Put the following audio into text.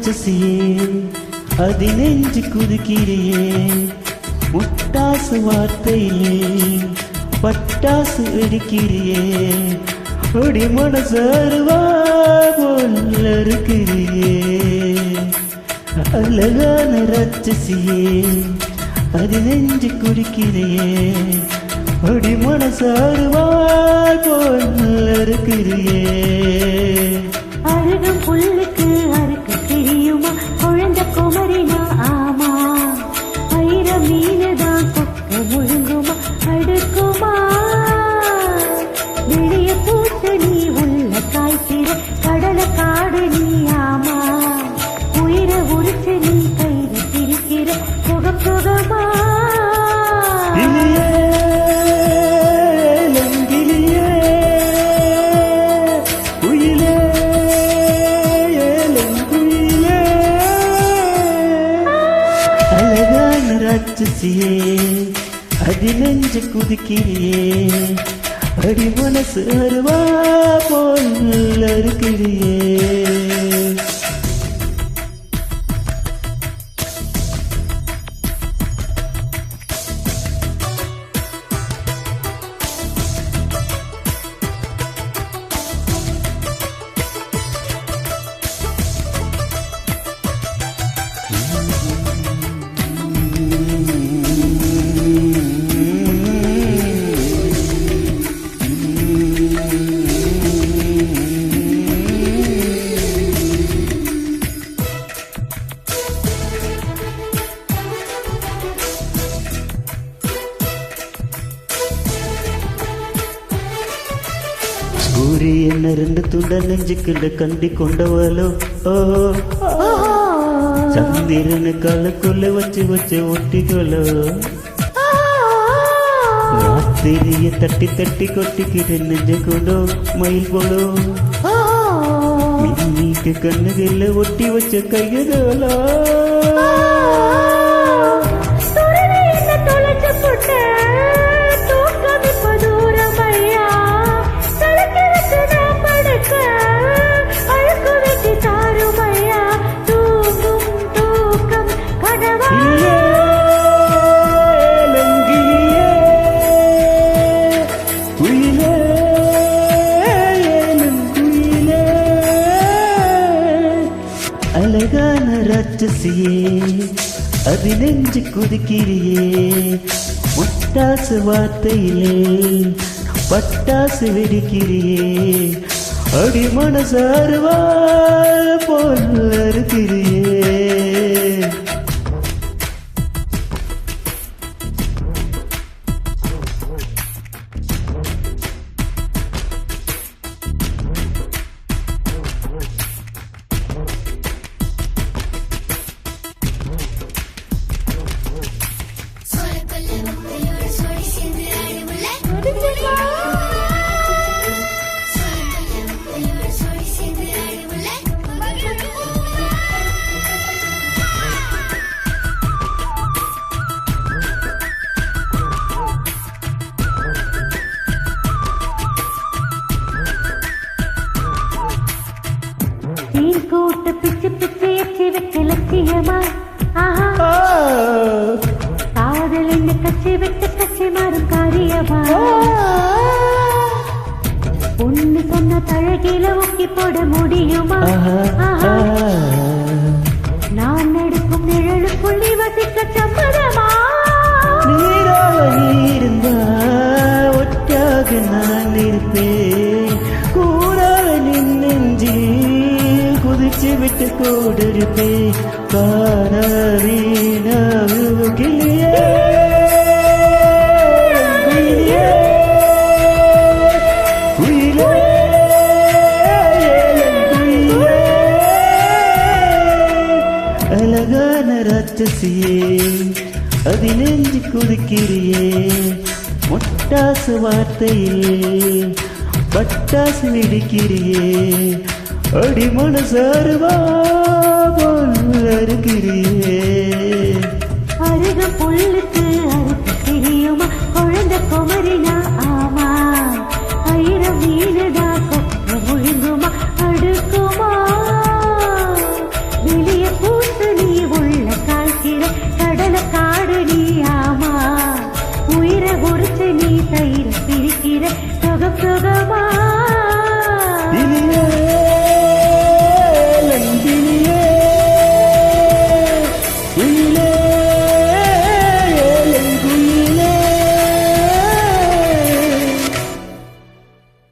ராட்சசியே அது நெஞ்சு குதிக்கிறியே முட்டாசு வார்த்தையிலே பட்டாசு வெடிக்கிறியே ஒடி மனசருவா போல் இருக்கிறியே அழகான ராட்சசியே அது நெஞ்சு குடிக்கிறியே ஒடி மனசருவா போல் இருக்கிறியே அருகும் புல்லுக்கு அறுக்க தெரியுமா குழந்தை குமரினா ஆமா ஐர மீனுதான் கொக்க முழுங்குமா அடுக்குமா வெளிய பூத்து நீ உள்ள காய்ச்சிற கடல காடு நீ ஆமா உயிரை உரிச்சு நீ கைது திரிக்கிற சுகம் சுகமா ராட்சசியே அது நெஞ்சு குதிக்கிறியே அடி மனசு அருவா போல் இருக்கிறியே சூரியன் ரெண்டு துண்ட நெஞ்சுக்கிட்ட கண்டி கொண்டவளோ ஓ சந்திரனு காலக்குள்ள வச்சு வச்சு ஒட்டிகளோ ராத்திரிய தட்டி தட்டி கொட்டிக்கிட்டு நெஞ்சு கொண்டோ மயில் போலோ மின்னிக்கு கண்ணுகள்ல ஒட்டி வச்ச கைகளோ அழகான ராட்சசியே அது நெஞ்சு குதிக்கிறியே முட்டாசு வார்த்தையிலே பட்டாசு வெடிக்கிறியே அடி மனசாருவா போல் இருக்கிறியே கூட்ட பிச்சு பிச்சு எச்சி வைக்க லட்சியமா காதல் என்ன கச்சி விட்டு கச்சி மாறும் காரியமா பொண்ணு சொன்ன தழகில ஒக்கி போட முடியுமா நான் நடுக்கும் நிழலு புள்ளி வசிக்க சம்மதமா இருந்தா ஒட்டாக நான் இருப்பேன் கூறாக நின்னெஞ்சி குதிச்சு விட்டு கூடிருப்பே கிளியே அழகான ராட்சசியே அது நெஞ்சு குதிக்கிறியே முட்டாசு வார்த்தையிலே பட்டாசு வெடிக்கிறியே அடி மனசாருவா போல் இருக்கிறியே அருக புல்லுக்கு